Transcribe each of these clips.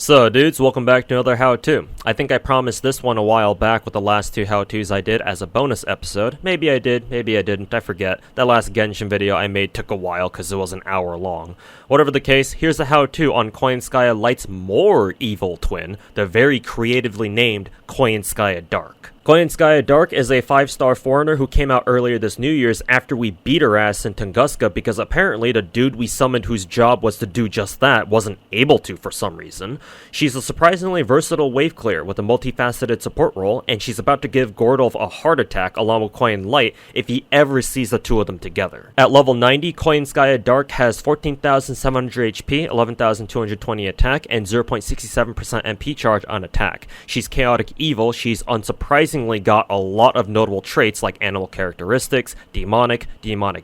So dudes, welcome back to another how-to. I think I promised this one a while back with the last two how-tos I did as a bonus episode. Maybe I did, maybe I didn't, I forget. That last Genshin video I made took a while because it was an hour long. Whatever the case, here's a how-to on Koyanskaya Light's more evil twin, the very creatively named Koyanskaya Dark. Koyanskaya Dark is a 5-star foreigner who came out earlier this New Year's after we beat her ass in Tunguska because apparently the dude we summoned whose job was to do just that wasn't able to for some reason. She's a surprisingly versatile wave clear with a multifaceted support role, and she's about to give Gordolf a heart attack along with Koyan Light if he ever sees the two of them together. At level 90, Koyanskaya Dark has 14,700 HP, 11,220 attack, and 0.67% MP charge on attack. She's chaotic evil, she's unsurprisingly got a lot of notable traits like animal characteristics, demonic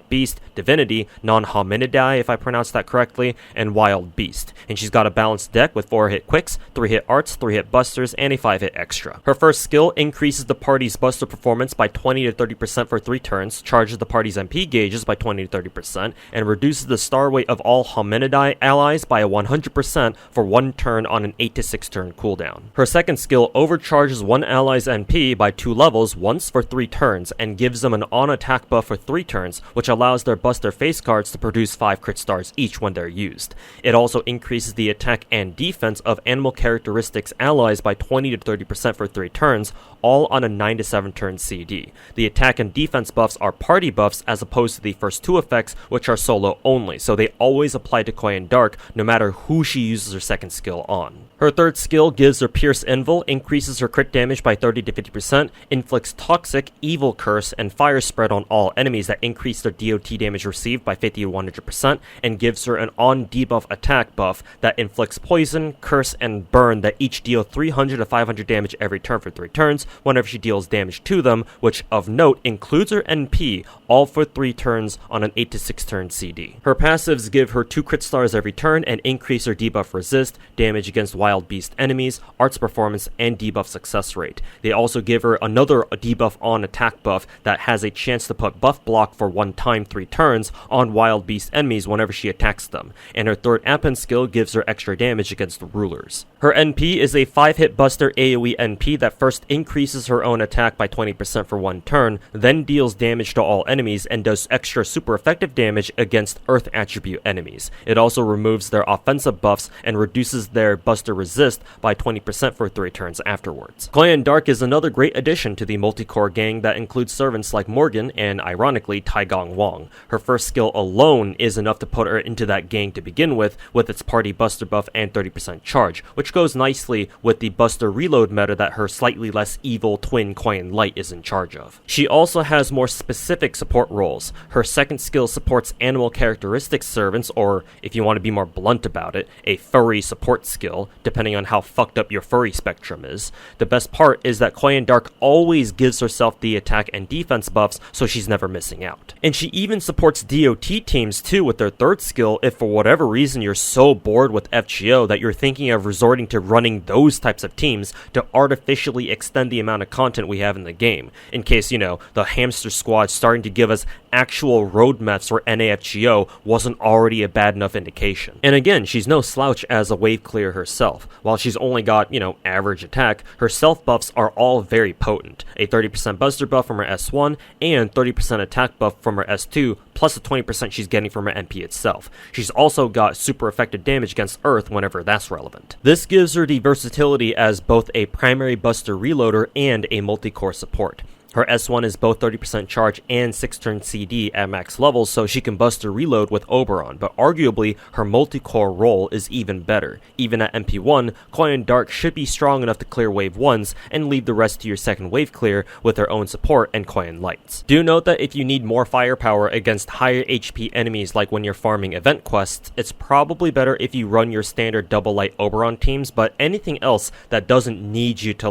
beast, divinity, non-hominidae if I pronounced that correctly, and wild beast. And she's got a balanced deck with 4-hit quicks, 3-hit arts, 3-hit busters, and a 5-hit extra. Her first skill increases the party's buster performance by 20 to 30% for 3 turns, charges the party's MP gauges by 20 to 30%, and reduces the star weight of all hominidae allies by 100% for 1 turn on an 8 to 6 turn cooldown. Her second skill overcharges one ally's MP by 2 levels once for 3 turns and gives them an on-attack buff for 3 turns, which allows their buster face cards to produce 5 crit stars each when they're used. It also increases the attack and defense of animal characteristics allies by 20 to 30% for 3 turns, all on a 9 to 7 turn CD. The attack and defense buffs are party buffs as opposed to the first 2 effects, which are solo only, so they always apply to Koyan Dark no matter who she uses her second skill on. Her third skill gives her Pierce Invul, increases her crit damage by 30 to 50%, inflicts Toxic, Evil Curse, and Fire Spread on all enemies that increase their DOT damage received by 50 to 100%, and gives her an on-debuff attack buff that inflicts Poison, Curse, and Burn that each deal 300 to 500 damage every turn for 3 turns whenever she deals damage to them, which of note includes her NP, all for 3 turns on an 8 to 6 turn CD. Her passives give her 2 crit stars every turn and increase her debuff resist, damage against wild beast enemies, arts performance, and debuff success rate. They also give her another debuff on attack buff that has a chance to put buff block for 1 time 3 turns on wild beast enemies whenever she attacks them, and her third Appen skill gives her extra damage against the rulers. Her NP is a 5-hit buster AoE NP that first increases her own attack by 20% for 1 turn, then deals damage to all enemies and does extra super effective damage against earth attribute enemies. It also removes their offensive buffs and reduces their buster resist by 20% for 3 turns afterwards. Koyan Dark is another great addition to the multi-core gang that includes servants like Morgan and, ironically, Taigong Wang. Her first skill alone is enough to put her into that gang to begin with its party buster buff and 30% charge, which goes nicely with the buster reload meta that her slightly less evil twin Koyan Light is in charge of. She also has more specific support roles. Her second skill supports animal characteristics servants, or if you want to be more blunt about it, a furry support skill, depending on how fucked up your furry spectrum is. The best part is that Koyan Dark always gives herself the attack and defense buffs, so she's never missing out. And she even supports DOT teams too with their third skill if for whatever reason you're so bored with FGO that you're thinking of resorting to running those types of teams to artificially extend the amount of content we have in the game, in case, the hamster squad starting to give us actual roadmaps for NAFGO wasn't already a bad enough indication. And again, she's no slouch as a wave clear herself. While she's only got, average attack, her self buffs are all very potent. A 30% buster buff from her S1 and 30% attack buff from her S2, plus the 20% she's getting from her MP itself. She's also got super effective damage against Earth whenever that's relevant. This gives her the versatility as both a primary buster reloader and a multi-core support. Her S1 is both 30% charge and 6 turn CD at max levels, so she can buster reload with Oberon, but arguably her multi-core role is even better. Even at MP1, Koyan Dark should be strong enough to clear wave 1s and leave the rest to your second wave clear with her own support and Koyan Lights. Do note that if you need more firepower against higher HP enemies like when you're farming event quests, it's probably better if you run your standard double light Oberon teams, but anything else that doesn't need you to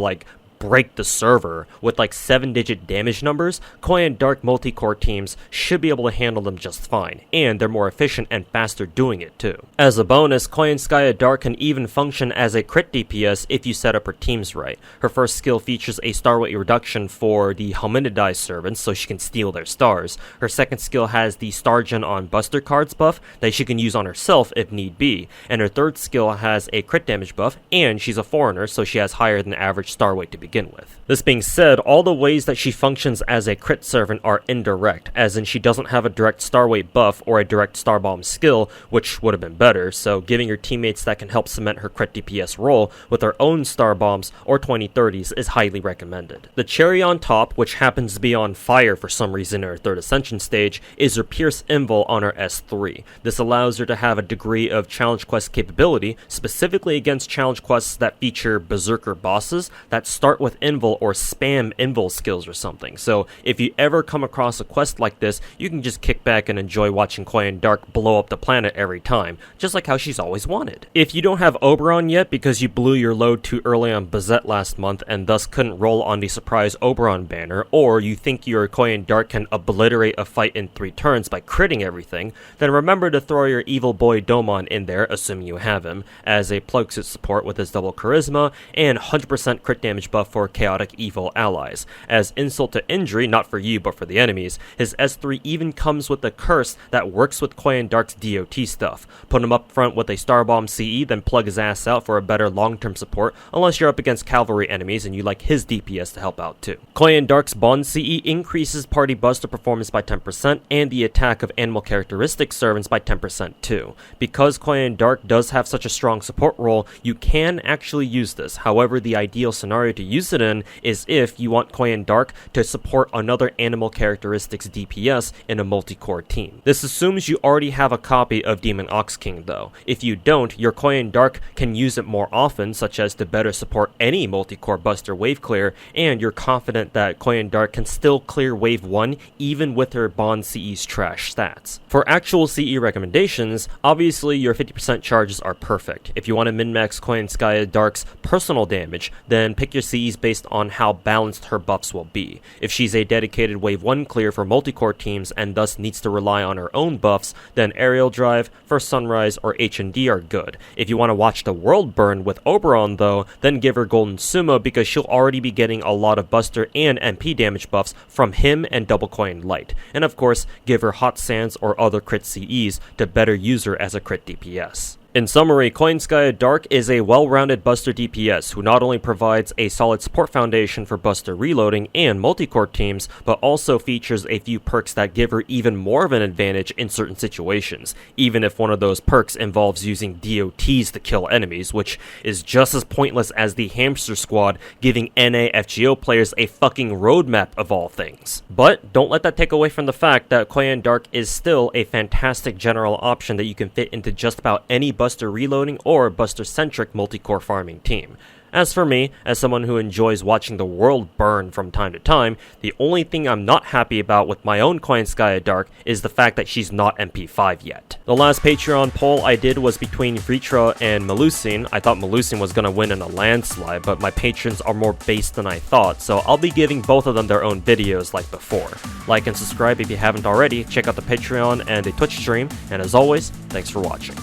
break the server with like 7-digit damage numbers, Koyan Dark multi-core teams should be able to handle them just fine, and they're more efficient and faster doing it too. As a bonus, Koyanskaya Dark can even function as a crit DPS if you set up her teams right. Her first skill features a star weight reduction for the Hominidae servants, so she can steal their stars. Her second skill has the Stargen on Buster cards buff that she can use on herself if need be, and her third skill has a crit damage buff, and she's a foreigner, so she has higher than average star weight to begin with. This being said, all the ways that she functions as a crit servant are indirect, as in she doesn't have a direct star weight buff or a direct star bomb skill, which would have been better, so giving her teammates that can help cement her crit DPS role with her own star bombs or 2030s is highly recommended. The cherry on top, which happens to be on fire for some reason in her third ascension stage, is her Pierce Invul on her S3. This allows her to have a degree of challenge quest capability, specifically against challenge quests that feature berserker bosses that start with Invul or spam Invul skills or something. So if you ever come across a quest like this, you can just kick back and enjoy watching Koyan Dark blow up the planet every time, just like how she's always wanted. If you don't have Oberon yet because you blew your load too early on Bazette last month and thus couldn't roll on the surprise Oberon banner, or you think your Koyan Dark can obliterate a fight in 3 turns by critting everything, then remember to throw your evil boy Domon in there, assuming you have him, as a plug suit support with his double charisma and 100% crit damage buff for chaotic evil allies. As insult to injury, not for you but for the enemies, his S3 even comes with a curse that works with Koyan Dark's DOT stuff. Put him up front with a Starbomb CE, then plug his ass out for a better long-term support, unless you're up against cavalry enemies and you like his DPS to help out too. Koyan Dark's Bond CE increases party buster performance by 10% and the attack of animal characteristic servants by 10% too. Because Koyan Dark does have such a strong support role, you can actually use this. However, the ideal scenario to use it in is if you want Koyan Dark to support another animal characteristics DPS in a multi-core team. This assumes you already have a copy of Demon Ox King though. If you don't, your Koyan Dark can use it more often, such as to better support any multi-core buster wave clear, and you're confident that Koyan Dark can still clear wave 1 even with her Bond CE's trash stats. For actual CE recommendations, obviously your 50% charges are perfect. If you want to min-max Koyanskaya Dark's personal damage, then pick your CEs based on how balanced her buffs will be. If she's a dedicated wave 1 clear for multi-core teams and thus needs to rely on her own buffs, then Aerial Drive, First Sunrise, or H&D are good. If you want to watch the world burn with Oberon though, then give her Golden Sumo because she'll already be getting a lot of buster and MP damage buffs from him and Double Coin Light. And of course, give her Hot Sands or other crit CEs to better use her as a crit DPS. In summary, Koyanskaya Dark is a well-rounded buster DPS who not only provides a solid support foundation for buster reloading and multi-core teams, but also features a few perks that give her even more of an advantage in certain situations, even if one of those perks involves using DOTs to kill enemies, which is just as pointless as the Hamster Squad giving NA FGO players a fucking roadmap of all things. But don't let that take away from the fact that Koyan Dark is still a fantastic general option that you can fit into just about any buster reloading or buster-centric multi-core farming team. As for me, as someone who enjoys watching the world burn from time to time, the only thing I'm not happy about with my own Koyanskaya Dark is the fact that she's not MP5 yet. The last Patreon poll I did was between Vritra and Melusine. I thought Melusine was gonna win in a landslide, but my patrons are more based than I thought, so I'll be giving both of them their own videos like before. Like and subscribe if you haven't already, check out the Patreon and the Twitch stream, and as always, thanks for watching.